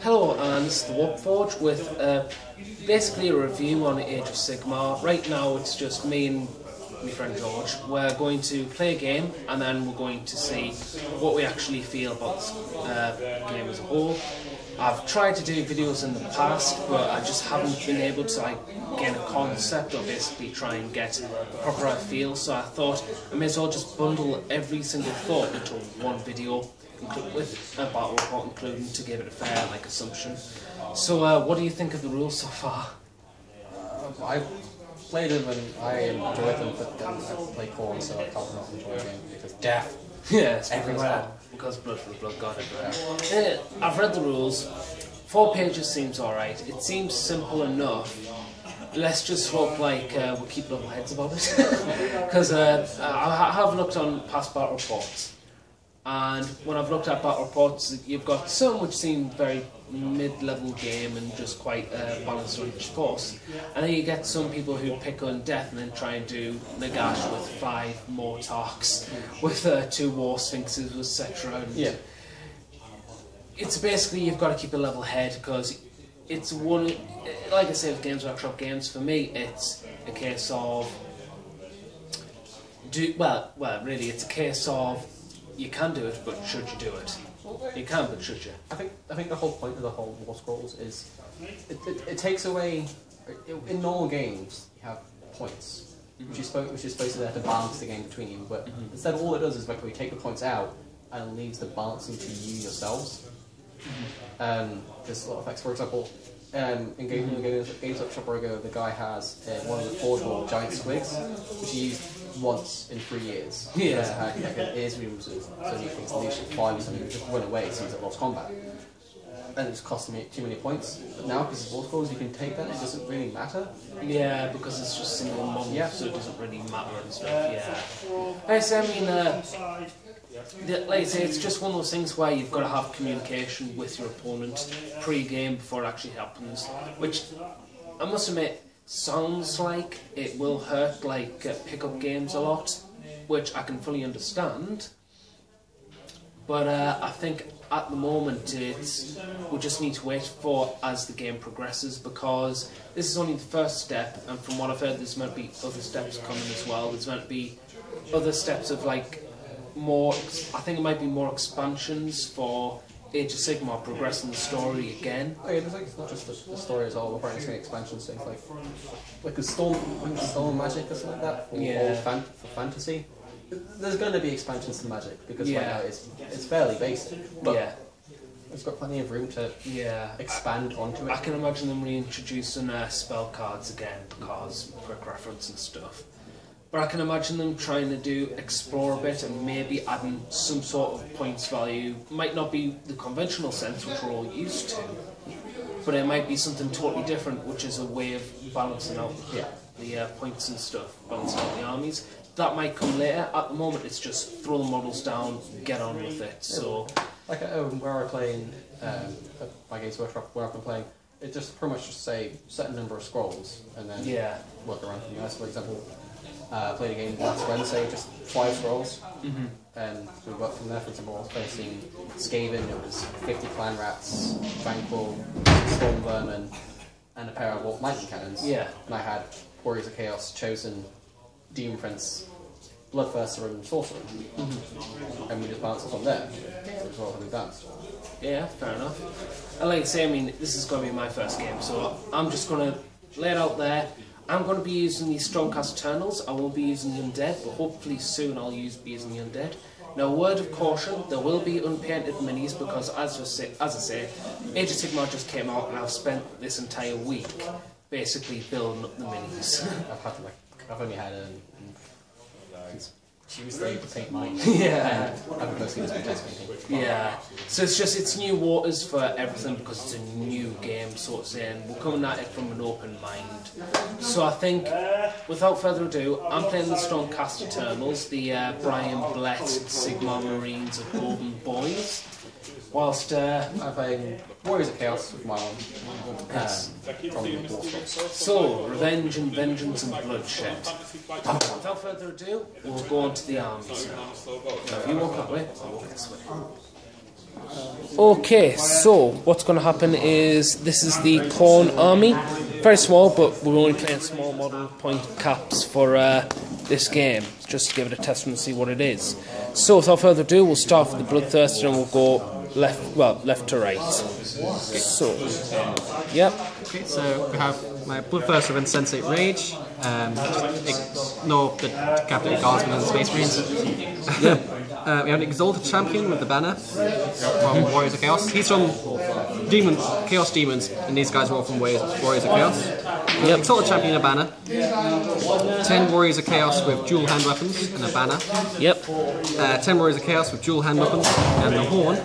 Hello, and this is the WoC Forge with basically a review on Age of Sigmar. Right now it's just me and my friend George. We're going to play a game and then we're going to see what we actually feel about this game as a whole. I've tried to do videos in the past, but I just haven't been able to gain a concept or basically try and get a proper feel, so I thought I may as well just bundle every single thought into one video with a battle report including to give it a fair assumption. So what do you think of the rules so far? I played them and I enjoyed them, but then I played corn, so I can't not enjoy the game because death. Yeah, it's everywhere. Because blood for the blood god everywhere. I've read the rules. 4 pages seems alright. It seems simple enough. Let's just hope we'll keep level heads about it. Because I have looked on past battle reports, and when I've looked at battle reports, you've got some which seem very mid-level game and just quite balanced on each force, and then you get some people who pick on death and then try and do Nagash with 5 more Tarks, with 2 War Sphinxes, etc. Yeah. It's basically you've got to keep a level head because it's one. Like I say with Games Workshop games, for me it's a case of really it's a case of you can do it, but should you do it? You can, but should you? I think the whole point of the whole War Scrolls is it takes away. In normal games, you have points, which is supposed to there to balance the game between you. But instead, all it does is we take the points out and leaves the balancing to you yourselves. There's a lot of effects. For example, in Games Workshop where I go, the guy has one of the forgeable giant squigs, which he used once in 3 years. Yeah. Had ears removals, so he thinks leadership 5 or something, just run away so he's at lost combat. And it's costing me too many points. But now, because of War Scrolls, you can take that, it doesn't really matter. Yeah, because it's just single model, yeah. So it doesn't really matter and stuff, yeah. Like I say, it's just one of those things where you've got to have communication with your opponent pre-game before it actually happens, which I must admit sounds like it will hurt pick-up games a lot, which I can fully understand, but I think at the moment we just need to wait for as the game progresses, because this is only the first step, and from what I've heard there's meant to be other steps coming as well. There's meant to be other steps of more, I think it might be more expansions for Age of Sigmar, progressing the story again. Oh yeah, it's not just the story as well, we're probably seeing expansions, things like a storm magic or something like that, for fantasy. There's going to be expansions to magic, because right now it's fairly basic, but it's got plenty of room to expand onto it. I can imagine them reintroducing spell cards again, because quick reference and stuff. But I can imagine them trying to explore a bit and maybe adding some sort of points value. Might not be the conventional sense which we're all used to, but it might be something totally different, which is a way of balancing out the points and stuff, balancing out the armies. That might come later. At the moment it's just throw the models down, get on with it. So, where I'm playing, my Games Workshop, where I've been playing, it just pretty much just say set a number of scrolls and then work around from there. So for example, I played a game last Wednesday, just 5 scrolls, and we worked from there. For example, I was facing Skaven, it was 50 clan rats, Tranquil, Storm Vermin, and a pair of lightning cannons. Yeah. And I had Warriors of Chaos, Chosen, Demon Prince, Bloodthirster, and Sorcerer. And we just balanced it from there. So it's relatively balanced. Yeah, fair enough. And like I say, this is going to be my first game, so I'm just going to lay it out there. I'm going to be using the Strongcast Eternals. I won't be using the Undead, but hopefully soon I'll be using the Undead. Now, word of caution, there will be unpainted minis, because as I say, Age of Sigmar just came out and I've spent this entire week basically building up the minis. I've only had since Tuesday to paint mine. Yeah. I've been mostly just test painting. Yeah. So it's new waters for everything, because it's a new game, sort of saying. We're coming at it from an open mind. So I think, without further ado, I'm playing the Stormcast Eternals, the Brian Blessed Sigmar Marines of Golden Boys. Whilst I'm playing Warriors of Chaos with my one. From the War Scrolls. So, revenge and vengeance and bloodshed. Without further ado, we'll go on to the armies now. If you walk that way, I'll walk this way. Okay, so what's going to happen is this is the Khorne army. Very small, but we're only playing small model point caps for this game, just to give it a test and see what it is. So without further ado, we'll start with the Bloodthirster and we'll go left to right. So, yep. Okay, so we have my Bloodthirster with Insensate Rage. Ignore the Decapitated Guardsmen and the Space Marines. Yep. We have an Exalted Champion with the banner from Warriors of Chaos. He's from Chaos Demons, and these guys are all from Warriors of Chaos. Yep. Exalted Champion, a banner. 10 Warriors of Chaos with dual hand weapons and a banner. Yep. 10 Warriors of Chaos with dual hand weapons and the horn.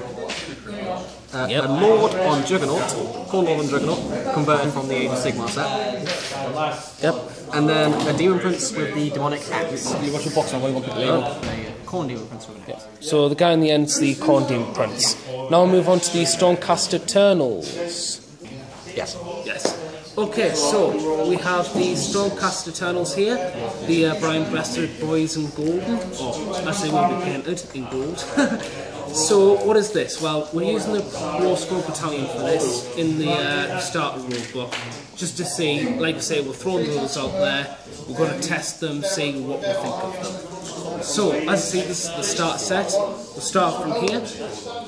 Yep. A Lord on Juggernaut, Khorne Lord on Juggernaut, converted from the Age of Sigmar set. Yep. And then a Demon Prince with the Demonic Axe. You watch the box and I want to put the label. Khorne Demon Prince with it. So the guy in the end is the Khorne Demon Prince. Now we'll move on to the Stormcast Eternals. Yes. Yes. Okay, so we have the Stormcast Eternals here, the Brian-breasted boys in golden, or as they will be painted in gold. So what is this? Well, we're using the WoC battalion for this in the starter rulebook, just to see, like I say, we're throwing rules out there, we're going to test them, see what we think of them. So, as you see, this is the starter set. We'll start from here.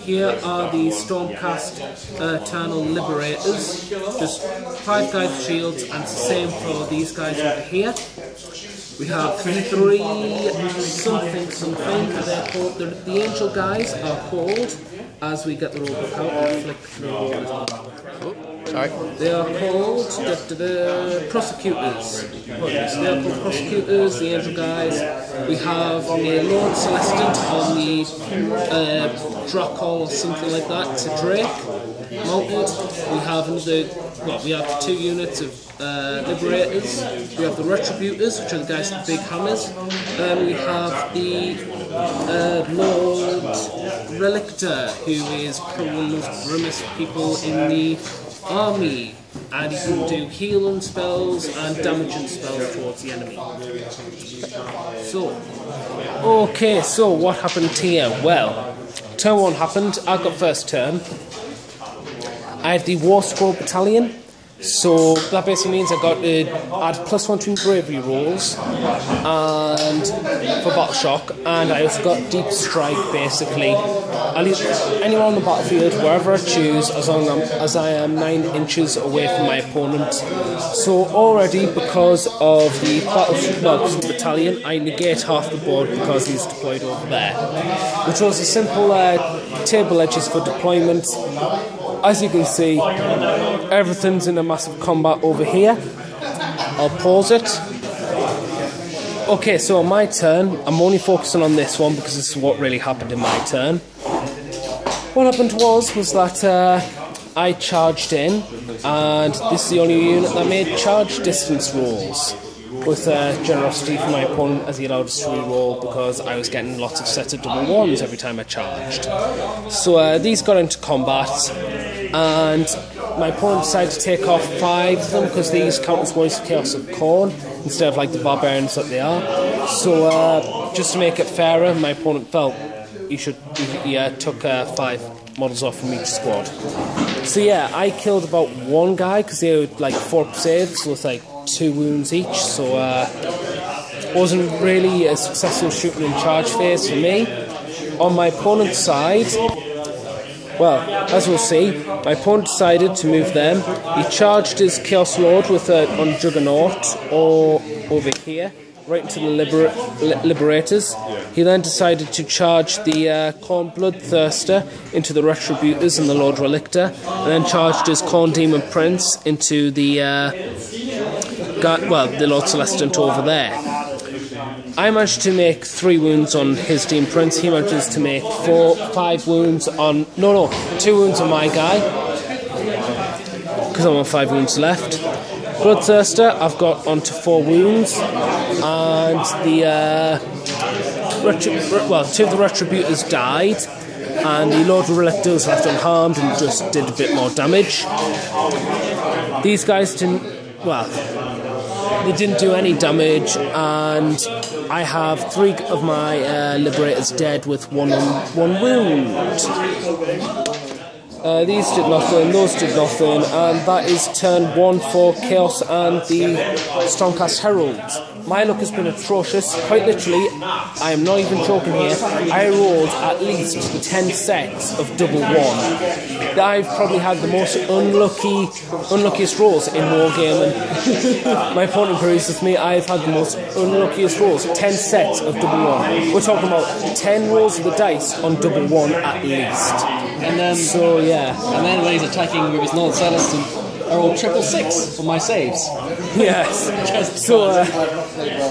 Here are the Stormcast Eternal Liberators, just 5 guys with shields, and it's the same for these guys over here. We have 3 something, they're called, the Angel guys are called, as we get the rulebook out, and flick through. Sorry. They are called Prosecutors. They are called Prosecutors, the Angel guys. We have a Lord Celestant on the Drakol or something like that, it's a Drake, mounted. We have another, well, we have 2 units of Liberators. We have the Retributors, which are the guys with the big hammers. We have the Lord Relictor, who is probably one of the most grimmest people in the army, and he can do healing spells and damaging spells towards the enemy. So what happened here? Well, turn 1 happened, I got first turn. I had the WoC battalion, so that basically means I got to add +1 to bravery rolls and for battle shock, and I also got deep strike. Basically, I'll leave anyone on the battlefield wherever I choose, as long as I am 9 inches away from my opponent. So already, because of the battalion, I negate half the board because he's deployed over there, which was a simple table edges for deployment. As you can see, everything's in a massive combat over here. I'll pause it. Okay, so on my turn, I'm only focusing on this one because this is what really happened in my turn. What happened was that I charged in, and this is the only unit that made charge distance rolls, with generosity for my opponent, as he allowed us to re-roll because I was getting lots of sets of double 1s every time I charged. So these got into combat, and my opponent decided to take off 5 of them because these count as Warriors of Chaos of Khorne instead of like the barbarians that they are. So just to make it fairer, my opponent felt he took 5 models off from each squad. So yeah, I killed about 1 guy because they had like 4 saves with like 2 wounds each, so wasn't really a successful shooting in charge phase for me. On my opponent's side, well, as we'll see, my opponent decided to move them. He charged his Chaos Lord with on Juggernaut or over here, right into the Liberators. He then decided to charge the Khorne Bloodthirster into the Retributors and the Lord Relictor, and then charged his Khorne Demon Prince into the the Lord Celestant over there. I managed to make 3 wounds on his Demon Prince. He manages to make 5 wounds on... No, 2 wounds on my guy, because I'm on 5 wounds left. Bloodthirster, I've got onto 4 wounds, and the 2 of the Retributors died, and the Lord Relictor was left unharmed and just did a bit more damage. These guys didn't... Well, they didn't do any damage, and I have 3 of my Liberators dead with one wound. These did nothing, those did nothing, and that is turn 1 for Chaos and the Stormcast Heralds. My luck has been atrocious, quite literally. I am not even joking here. I rolled at least 10 sets of double 1. I've probably had the most unluckiest rolls in Wargaming. My opponent agrees with me. I've had the most unluckiest rolls. 10 sets of double 1. We're talking about 10 rolls of the dice on double 1 at least. And then, so yeah. And then when he's attacking with his Northern Celestin, I rolled 666 for my saves. Yes. So,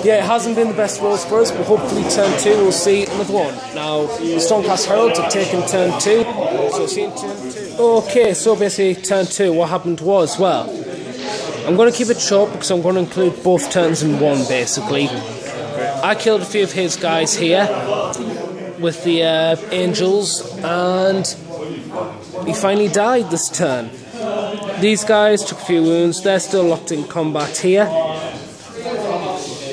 yeah, it hasn't been the best rolls for us, but hopefully turn 2 we'll see another one. Now, the Stormcast Heralds have taken turn 2, so see in turn 2. Okay, so basically turn 2, what happened was, well, I'm going to keep it short because I'm going to include both turns in one, basically. I killed a few of his guys here with the angels, and he finally died this turn. These guys took a few wounds, they're still locked in combat here.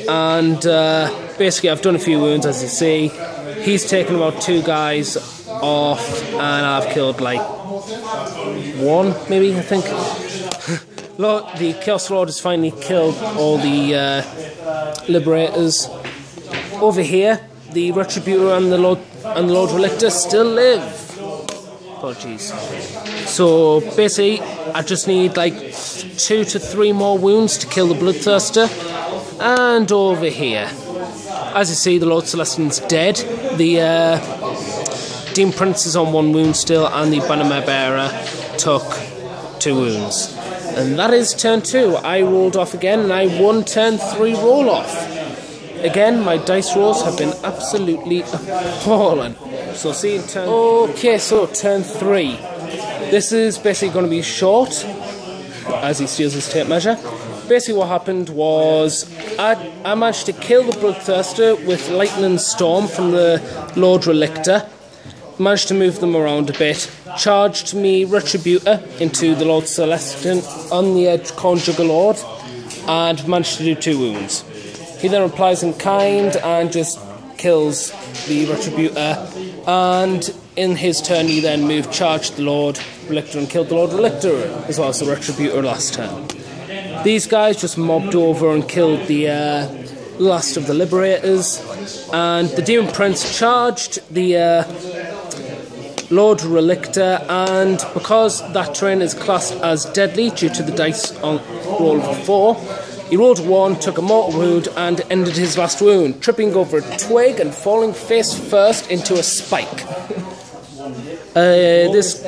And basically I've done a few wounds, as you see. He's taken about 2 guys off, and I've killed like 1, maybe, I think. The Chaos Lord has finally killed all the Liberators. Over here, the Retributor and the Lord Relictor still live. Apologies. So basically, I just need like 2 to 3 more wounds to kill the Bloodthirster. And over here, as you see, the Lord Celestin's dead. The Demon Prince is on 1 wound still, and the Bannermare Bearer took 2 wounds. And that is turn 2. I rolled off again, and I won turn 3 roll off. Again, my dice rolls have been absolutely appalling. So see in turn... Okay, so turn 3. This is basically going to be short, as he steals his tape measure. Basically what happened was I managed to kill the Bloodthirster with Lightning Storm from the Lord Relictor. Managed to move them around a bit. Charged me Retributor into the Lord Celestin on the edge Conjugal Lord, and managed to do 2 wounds. He then replies in kind and just kills the Retributor, and in his turn he then moved, charged the Lord Relictor and killed the Lord Relictor as well as the Retributor last turn. These guys just mobbed over and killed the last of the Liberators, and the Demon Prince charged the Lord Relictor, and because that terrain is classed as deadly due to the dice on roll of 4, he rolled 1, took a mortal wound, and ended his last wound, tripping over a twig and falling face first into a spike. This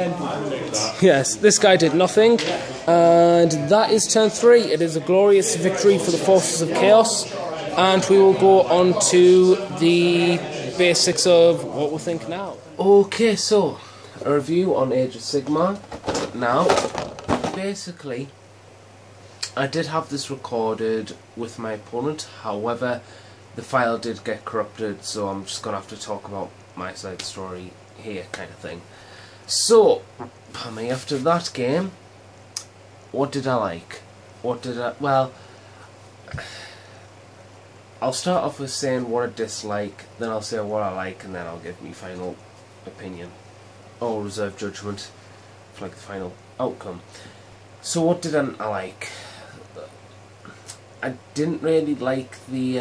guy did nothing, and that is turn 3. It is a glorious victory for the forces of Chaos, and we will go on to the basics of what we'll think now. Okay, so a review on Age of Sigmar. Now, basically, I did have this recorded with my opponent, however, the file did get corrupted, so I'm just going to have to talk about my side of the story here, kind of thing. So, after that game, what did I like? Well, I'll start off with saying what I dislike, then I'll say what I like, and then I'll give my final opinion, or reserve judgment for like the final outcome. So what didn't I like? I didn't really like the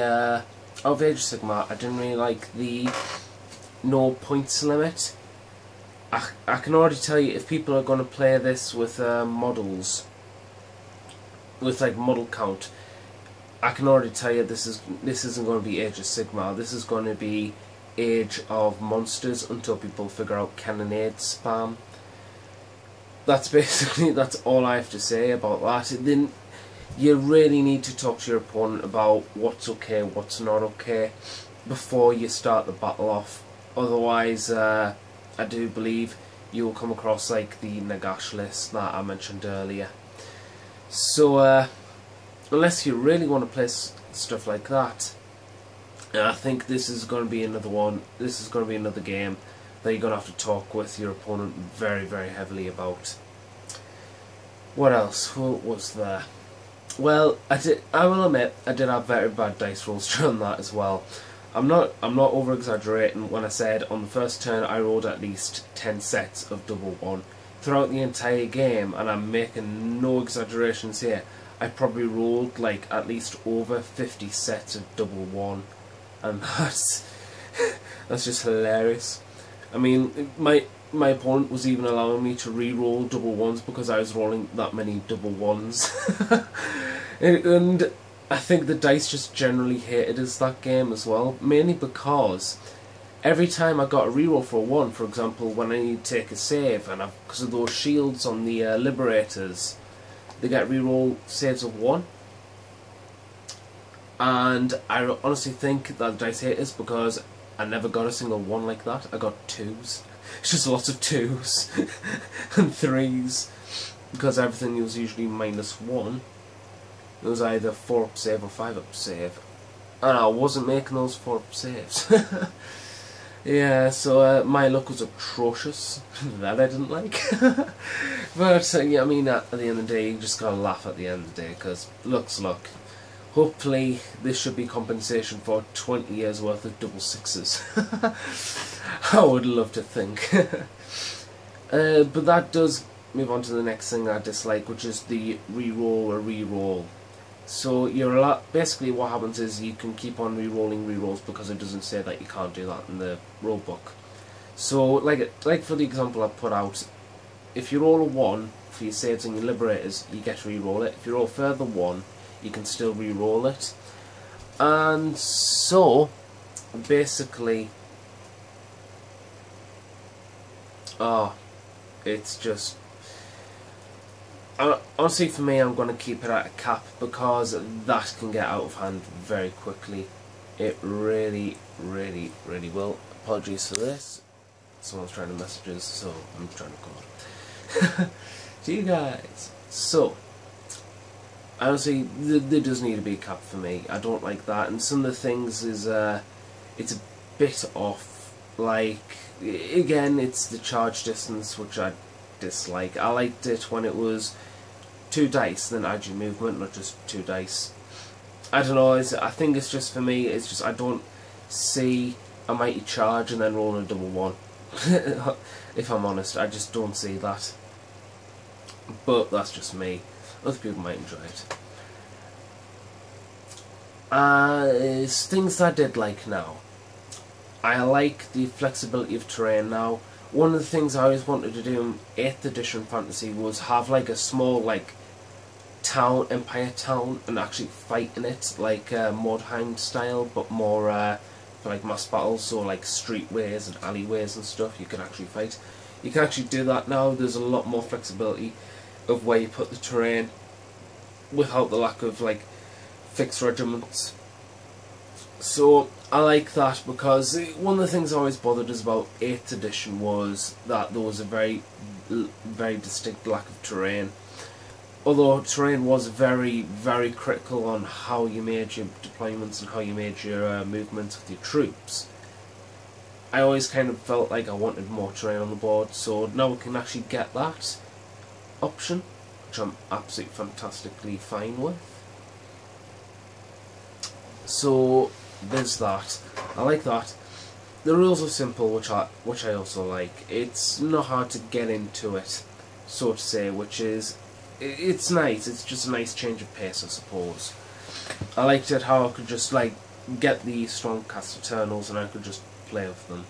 of Age of Sigmar. I didn't really like the no points limit. I can already tell you, if people are going to play this with models, with like model count, I can already tell you this isn't going to be Age of Sigmar. This is going to be Age of Monsters until people figure out cannonade spam. That's all I have to say about that. Then you really need to talk to your opponent about what's okay, what's not okay, before you start the battle off. Otherwise, I do believe you will come across like the Nagash list that I mentioned earlier. So, unless you really want to play stuff like that, I think this is going to be another one. This is going to be another game that you're going to have to talk with your opponent very, very heavily about. What else? What was there? Well, I will admit, I did have very bad dice rolls during that as well. I'm not over exaggerating when I said on the first turn I rolled at least 10 sets of double one. Throughout the entire game, and I'm making no exaggerations here, I probably rolled like at least over 50 sets of double one, and that's just hilarious. I mean, my opponent was even allowing me to re-roll double ones because I was rolling that many double ones. And I think the dice just generally hated us that game as well, mainly because every time I got a reroll for a 1, for example, when I need to take a save, and because of those shields on the Liberators, they get reroll saves of 1. And I honestly think that the dice hate us because I never got a single 1 like that. I got 2s. It's just lots of 2s and 3s, because everything was usually -1. It was either 4-up save or 5-up save, and I wasn't making those 4-up saves. Yeah, so my luck was atrocious. That I didn't like. But yeah, I mean, at the end of the day, you just gotta laugh at the end of the day, because luck's luck. Hopefully this should be compensation for 20 years worth of double 6s. I would love to think. But that does move on to the next thing I dislike, which is the reroll or reroll. So basically what happens is you can keep on re-rolling rerolls because it doesn't say that you can't do that in the rule book. So like for the example I put out, if you roll a 1 for your saves and your liberators, you get to re-roll it. If you roll a further 1, you can still re-roll it. And so basically it's just honestly, for me, I'm going to keep it at a cap because that can get out of hand very quickly. It really, really, really will. Apologies for this. Someone's trying to message us, so I'm trying to call. To you guys. So, honestly, there does need to be a cap for me. I don't like that, and some of the things is it's a bit off. Like, again, it's the charge distance, which I dislike. I liked it when it was 2 dice, then add your movement, not just 2 dice. I don't know, I think it's just for me, it's just I don't see a mighty charge and then rolling a double 1. If I'm honest, I just don't see that. But that's just me. Other people might enjoy it. Things I did like now. I like the flexibility of terrain now. One of the things I always wanted to do in 8th edition fantasy was have like a small like town, empire town, and actually fight in it, like Mordheim style, but more for like mass battles, so like streetways and alleyways and stuff you can actually fight. You can actually do that now. There's a lot more flexibility of where you put the terrain without the lack of like fixed regiments. So I like that, because one of the things I always bothered us about 8th edition was that there was a very distinct lack of terrain. Although terrain was very, very critical on how you made your deployments and how you made your movements with your troops, I always kind of felt like I wanted more terrain on the board, so now we can actually get that option, which I'm absolutely fantastically fine with. So there's that. I like that. The rules are simple, which I also like. It's not hard to get into it, so to say, which is, it's nice. It's just a nice change of pace, I suppose. I liked it how I could just like get the strong cast Eternals and I could just play with them.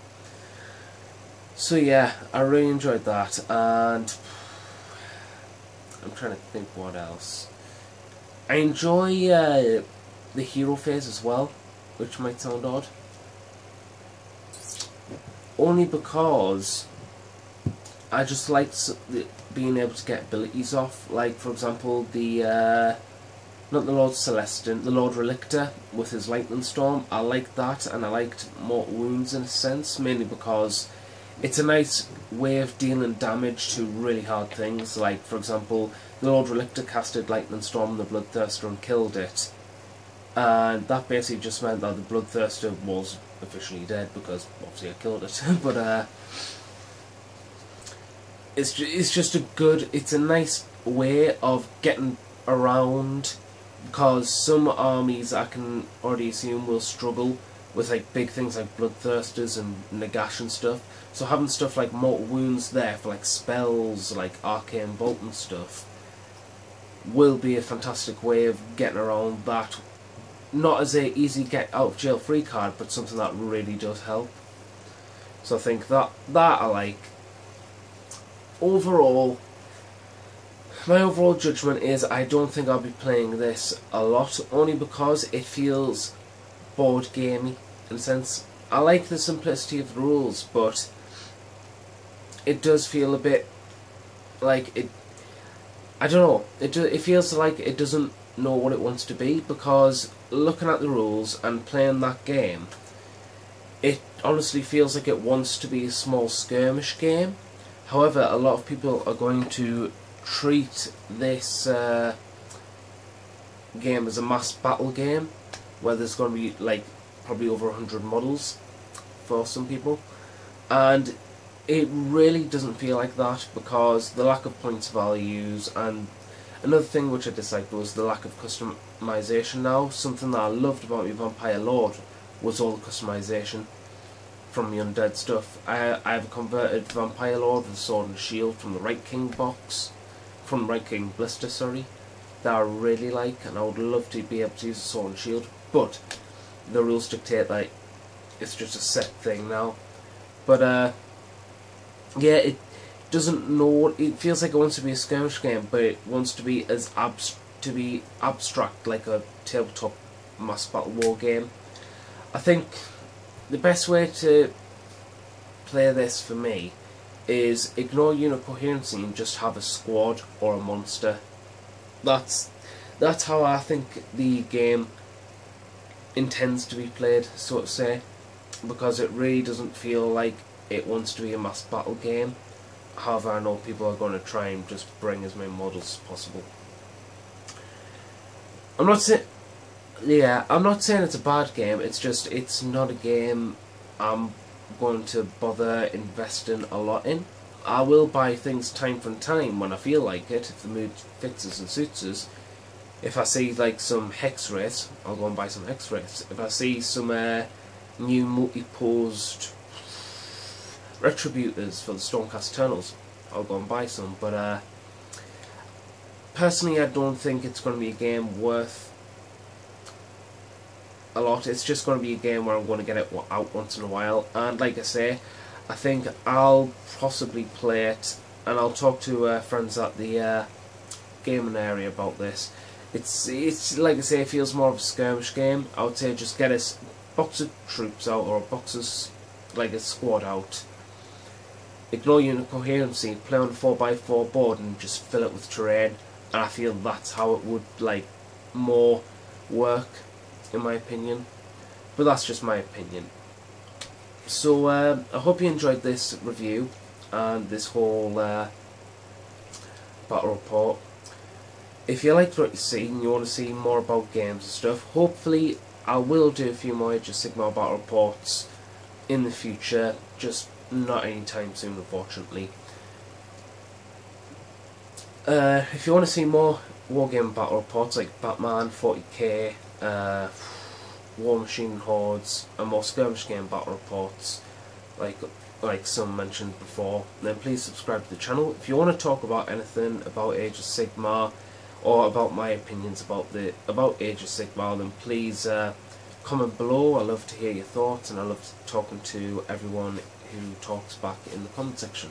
So yeah, I really enjoyed that, and I'm trying to think what else. I enjoy the hero phase as well, which might sound odd. Only because I just liked being able to get abilities off. Like, for example, the not the Lord Celestin, the Lord Relictor with his Lightning Storm. I liked that, and I liked Mortal Wounds in a sense, mainly because it's a nice way of dealing damage to really hard things. Like, for example, the Lord Relictor casted Lightning Storm on the Bloodthirster and killed it. And that basically just meant that the Bloodthirster was officially dead, because obviously I killed it. But it's just a nice way of getting around because some armies I can already assume will struggle with like big things like bloodthirsters and Nagash and stuff. So having stuff like mortal wounds there for like spells like arcane bolt and stuff will be a fantastic way of getting around that. Not as a easy get out of jail free card, but something that really does help. So I think that I like. Overall, my overall judgment is I don't think I'll be playing this a lot, only because it feels board gamey in a sense. I like the simplicity of the rules, but it does feel a bit like it. I don't know. It feels like it doesn't know what it wants to be, because looking at the rules and playing that game, it honestly feels like it wants to be a small skirmish game. However, a lot of people are going to treat this game as a mass battle game, where there's going to be like probably over 100 models for some people, and it really doesn't feel like that, because the lack of points values. And another thing which I disliked was the lack of customization now. Something that I loved about my Vampire Lord was all the customization from the undead stuff. I have a converted Vampire Lord with Sword and Shield from the Right King box, from Right King Blister, sorry, that I really like, and I would love to be able to use the Sword and Shield, but the rules dictate that it's just a set thing now. But yeah, it doesn't know. It feels like it wants to be a skirmish game, but it wants to be as abstract, like a tabletop mass battle war game. I think the best way to play this for me is ignore unit coherency and just have a squad or a monster. That's how I think the game intends to be played, so to say, because it really doesn't feel like it wants to be a mass battle game. However, I know people are going to try and just bring as many models as possible. I'm not saying it's a bad game. It's just, it's not a game I'm going to bother investing a lot in. I will buy things time from time when I feel like it, if the mood fits us and suits us. If I see like some hex race, I'll go and buy some hex race. If I see some new multi-posed retributors for the Stormcast Eternals, I'll go and buy some. But personally, I don't think it's going to be a game worth a lot. It's just going to be a game where I'm going to get it out once in a while, and like I say, I think I'll possibly play it, and I'll talk to friends at the gaming area about this. It's like I say, it feels more of a skirmish game. I would say just get a box of troops out, or a box of, like a squad out. Ignore unit coherency, play on a 4x4 board and just fill it with terrain, and I feel that's how it would like more work, in my opinion. But that's just my opinion. So I hope you enjoyed this review and this whole battle report. If you liked what you see and you want to see more about games and stuff, hopefully I will do a few more Age of Sigmar battle reports in the future, just not anytime soon, unfortunately. If you want to see more wargame battle reports like Batman, 40k, War Machine Hordes, and more skirmish game battle reports, like some mentioned before, then please subscribe to the channel. If you want to talk about anything about Age of Sigmar, or about my opinions about Age of Sigmar, then please comment below. I love to hear your thoughts, and I love talking to everyone who talks back in the comment section.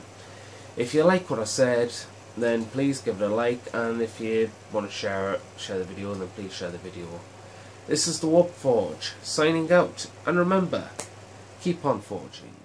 If you like what I said, then please give it a like, and if you want to share the video, then please share the video. This is the Warp Forge, signing out, and remember, keep on forging.